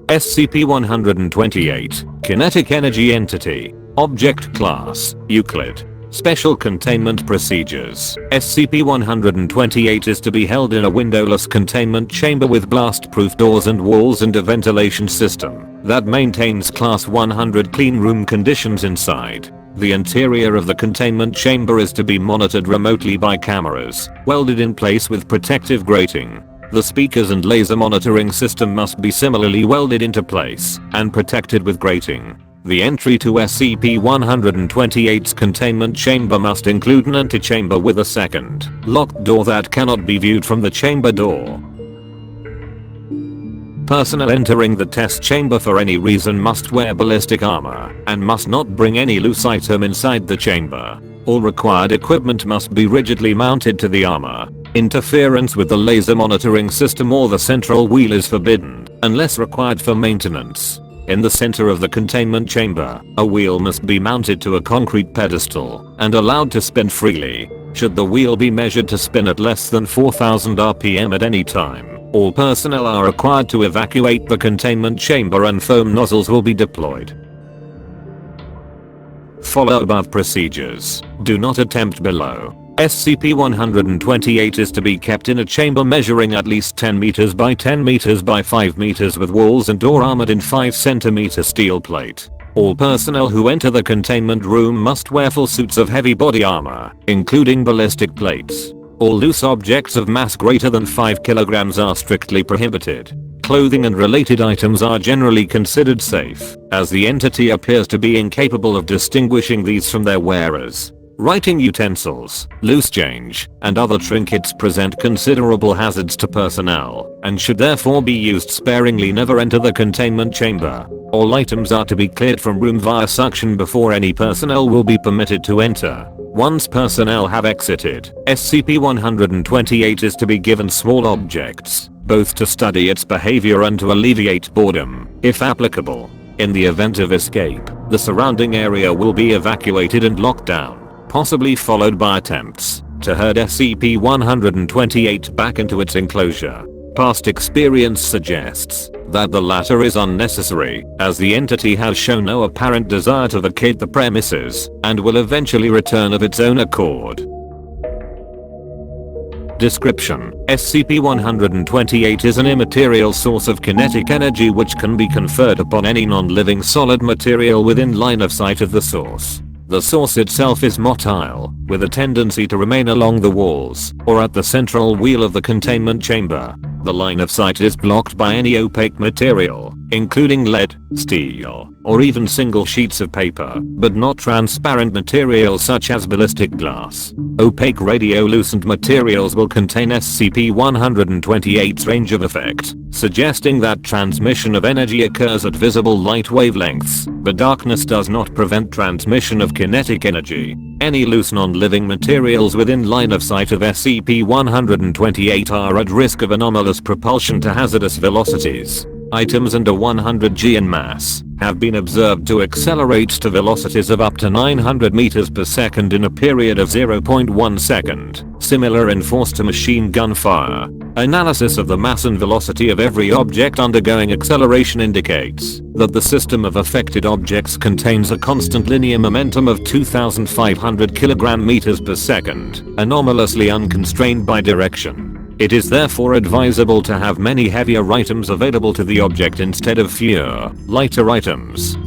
SCP-128, Kinetic Energy Entity. Object Class, Euclid. Special Containment Procedures. SCP-128 is to be held in a windowless containment chamber with blast-proof doors and walls and a ventilation system that maintains Class 100 clean room conditions inside. The interior of the containment chamber is to be monitored remotely by cameras, welded in place with protective grating. The speakers and laser monitoring system must be similarly welded into place and protected with grating. The entry to SCP-128's containment chamber must include an antechamber with a second, locked door that cannot be viewed from the chamber door. Personnel entering the test chamber for any reason must wear ballistic armor and must not bring any loose item inside the chamber. All required equipment must be rigidly mounted to the armor. Interference with the laser monitoring system or the central wheel is forbidden, unless required for maintenance. In the center of the containment chamber, a wheel must be mounted to a concrete pedestal and allowed to spin freely. Should the wheel be measured to spin at less than 4000 RPM at any time, all personnel are required to evacuate the containment chamber and foam nozzles will be deployed. Follow above procedures. Do not attempt below. SCP-128 is to be kept in a chamber measuring at least 10 meters by 10 meters by 5 meters with walls and door armored in 5 cm steel plate. All personnel who enter the containment room must wear full suits of heavy body armor, including ballistic plates. All loose objects of mass greater than 5 kilograms are strictly prohibited. Clothing and related items are generally considered safe, as the entity appears to be incapable of distinguishing these from their wearers. Writing utensils, loose change, and other trinkets present considerable hazards to personnel, and should therefore be used sparingly. Never enter the containment chamber. All items are to be cleared from room via suction before any personnel will be permitted to enter. Once personnel have exited, SCP-128 is to be given small objects, both to study its behavior and to alleviate boredom, if applicable. In the event of escape, the surrounding area will be evacuated and locked down, possibly followed by attempts to herd SCP-128 back into its enclosure. Past experience suggests that the latter is unnecessary, as the entity has shown no apparent desire to vacate the premises and will eventually return of its own accord. Description: SCP-128 is an immaterial source of kinetic energy which can be conferred upon any non-living solid material within line of sight of the source. The source itself is motile, with a tendency to remain along the walls or at the central wheel of the containment chamber. The line of sight is blocked by any opaque material, including lead, steel, or even single sheets of paper, but not transparent materials such as ballistic glass. Opaque radiolucent materials will contain SCP-128's range of effect, suggesting that transmission of energy occurs at visible light wavelengths, but darkness does not prevent transmission of kinetic energy. Any loose non-living materials within line of sight of SCP-128 are at risk of anomalous propulsion to hazardous velocities. Items under 100 g in mass have been observed to accelerate to velocities of up to 900 meters per second in a period of 0.1 second, similar in force to machine gun fire. Analysis of the mass and velocity of every object undergoing acceleration indicates that the system of affected objects contains a constant linear momentum of 2,500 kg/meters per second, anomalously unconstrained by direction. It is therefore advisable to have many heavier items available to the object instead of fewer, lighter items.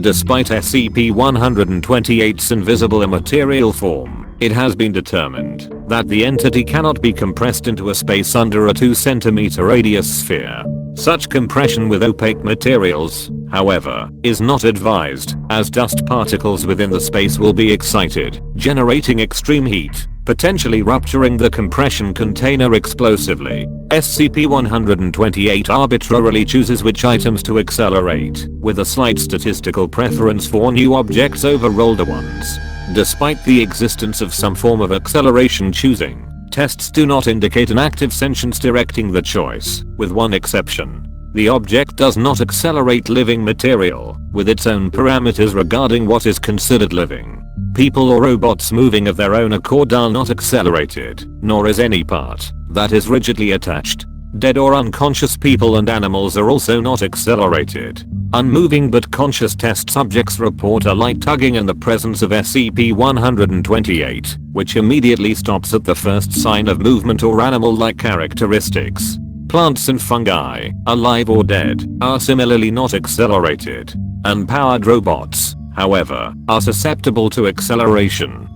Despite SCP-128's invisible immaterial form, it has been determined that the entity cannot be compressed into a space under a 2 cm radius sphere. Such compression with opaque materials, however, is not advised, as dust particles within the space will be excited, generating extreme heat, potentially rupturing the compression container explosively. SCP-128 arbitrarily chooses which items to accelerate, with a slight statistical preference for new objects over older ones. Despite the existence of some form of acceleration choosing, tests do not indicate an active sentience directing the choice, with one exception. The object does not accelerate living material, with its own parameters regarding what is considered living. People or robots moving of their own accord are not accelerated, nor is any part that is rigidly attached Dead or unconscious people and animals are also not accelerated. Unmoving but conscious test subjects report a light tugging in the presence of SCP-128, which immediately stops at the first sign of movement or animal-like characteristics. Plants and fungi, alive or dead, are similarly not accelerated. Unpowered robots, however, are susceptible to acceleration.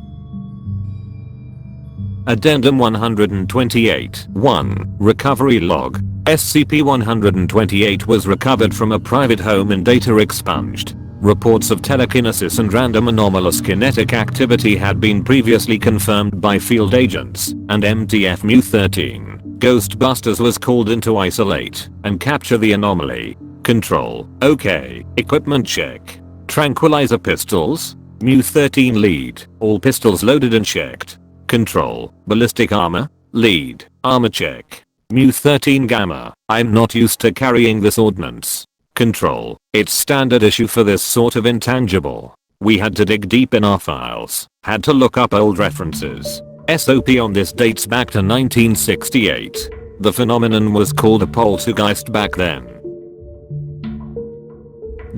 Addendum 128 1. Recovery log. SCP-128 was recovered from a private home and data expunged. Reports of telekinesis and random anomalous kinetic activity had been previously confirmed by field agents, and MTF Mu-13, Ghostbusters was called in to isolate and capture the anomaly. Control, OK. Equipment check. Tranquilizer pistols. Mu-13 lead. All pistols loaded and checked. Control, ballistic armor. Lead, armor check. Mu-13 Gamma, I'm not used to carrying this ordnance. Control, it's standard issue for this sort of intangible. We had to dig deep in our files, had to look up old references. SOP on this dates back to 1968. The phenomenon was called a poltergeist back then.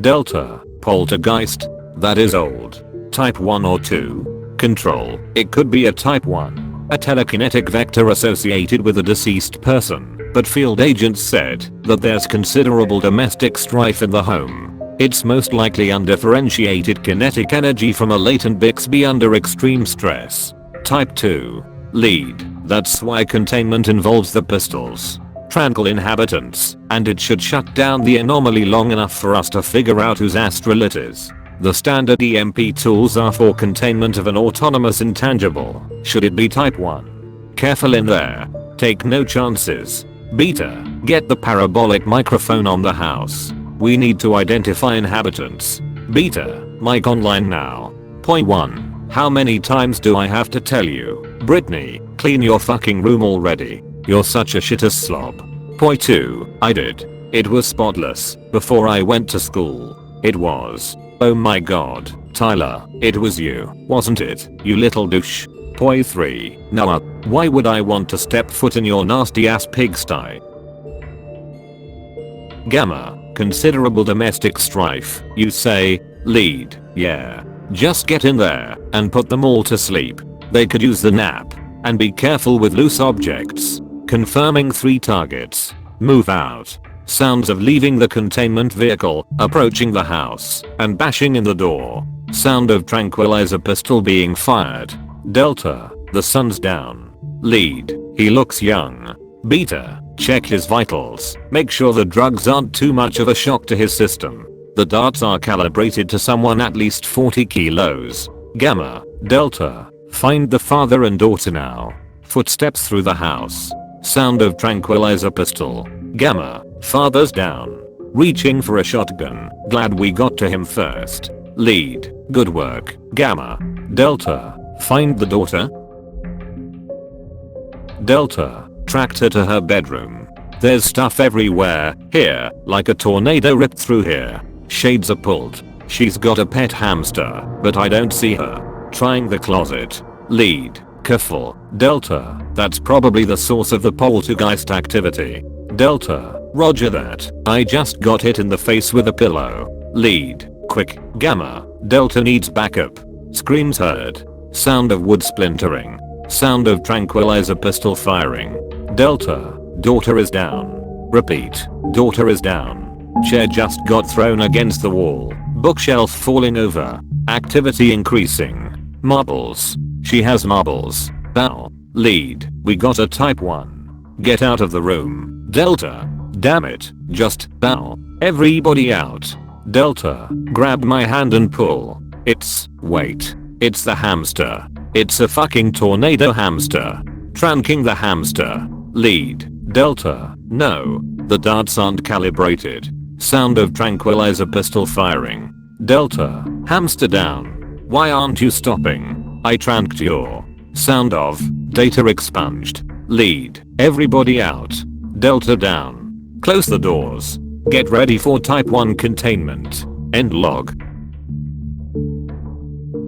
Delta, poltergeist? That is old. Type 1 or 2? Control, it could be a type 1. A telekinetic vector associated with a deceased person, but field agents said that there's considerable domestic strife in the home. It's most likely undifferentiated kinetic energy from a latent Bixby under extreme stress. Type 2. Lead. That's why containment involves the pistols. Tranquil inhabitants, and it should shut down the anomaly long enough for us to figure out whose astral it is. The standard EMP tools are for containment of an autonomous intangible. Should it be type 1? Careful in there. Take no chances. Beta, get the parabolic microphone on the house. We need to identify inhabitants. Beta, mic online now. Point 1. How many times do I have to tell you? Brittany, clean your fucking room already. You're such a shittest slob. Point 2. I did. It was spotless before I went to school. It was. Oh my god, Tyler, it was you, wasn't it, you little douche? Point 3. Noah, why would I want to step foot in your nasty ass pigsty? Gamma, considerable domestic strife, you say? Lead, yeah. Just get in there and put them all to sleep. They could use the nap. And be careful with loose objects. Confirming 3 targets. Move out. Sounds of leaving the containment vehicle, approaching the house, and bashing in the door. Sound of tranquilizer pistol being fired. Delta, the sun's down. Lead, he looks young. Beta, check his vitals. Make sure the drugs aren't too much of a shock to his system. The darts are calibrated to someone at least 40 kilos. Gamma, Delta, find the father and daughter now. Footsteps through the house. Sound of tranquilizer pistol. Gamma, father's down. Reaching for a shotgun. Glad we got to him first. Lead, good work. Gamma. Delta, find the daughter. Delta, tracked her to her bedroom. There's stuff everywhere, here, like a tornado ripped through here. Shades are pulled. She's got a pet hamster, but I don't see her. Trying the closet. Lead, careful. Delta, that's probably the source of the poltergeist activity. Delta, roger that. I just got hit in the face with a pillow. Lead, quick. Gamma, Delta needs backup. Screams heard. Sound of wood splintering. Sound of tranquilizer pistol firing. Delta, daughter is down. Repeat, daughter is down. Chair just got thrown against the wall. Bookshelf falling over. Activity increasing. Marbles. She has marbles. Ow. Lead, we got a type 1. Get out of the room. Delta, damn it, just, ow. Everybody out. Delta, grab my hand and pull. Wait. It's the hamster. It's a fucking tornado hamster. Tranking the hamster. Lead, Delta, no. The darts aren't calibrated. Sound of tranquilizer pistol firing. Delta, hamster down. Why aren't you stopping? I tranked your. Sound of, data expunged. Lead, everybody out. Delta down. Close the doors. Get ready for type 1 containment. End log.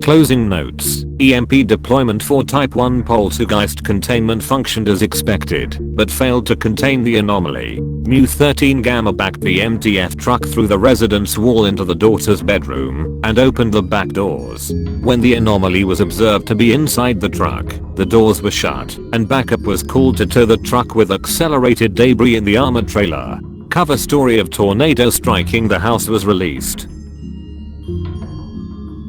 Closing notes. EMP deployment for Type 1 poltergeist containment functioned as expected, but failed to contain the anomaly. Mu-13 Gamma backed the MTF truck through the residence wall into the daughter's bedroom and opened the back doors. When the anomaly was observed to be inside the truck, the doors were shut and backup was called to tow the truck with accelerated debris in the armored trailer. Cover story of tornado striking the house was released.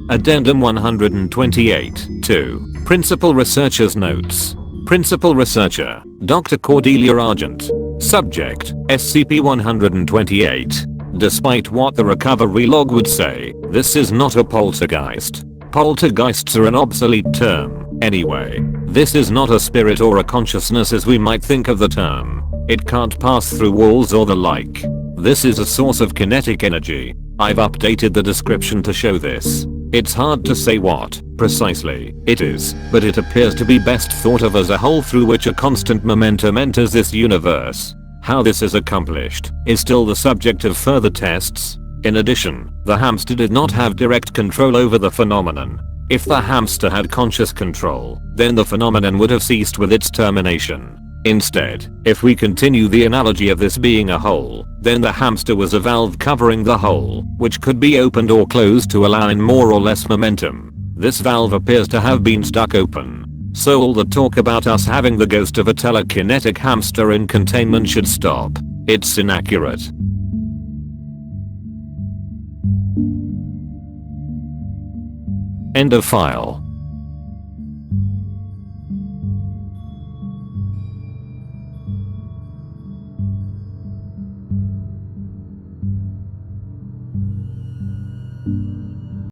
Addendum 128 2. Principal Researcher's Notes. Principal Researcher, Dr. Cordelia Argent. Subject, SCP-128. Despite what the recovery log would say, this is not a poltergeist. Poltergeists are an obsolete term, anyway. This is not a spirit or a consciousness as we might think of the term. It can't pass through walls or the like. This is a source of kinetic energy. I've updated the description to show this. It's hard to say what, precisely, it is, but it appears to be best thought of as a hole through which a constant momentum enters this universe. How this is accomplished is still the subject of further tests. In addition, the hamster did not have direct control over the phenomenon. If the hamster had conscious control, then the phenomenon would have ceased with its termination. Instead, if we continue the analogy of this being a hole, then the hamster was a valve covering the hole, which could be opened or closed to allow in more or less momentum. This valve appears to have been stuck open. So all the talk about us having the ghost of a telekinetic hamster in containment should stop. It's inaccurate. End of file.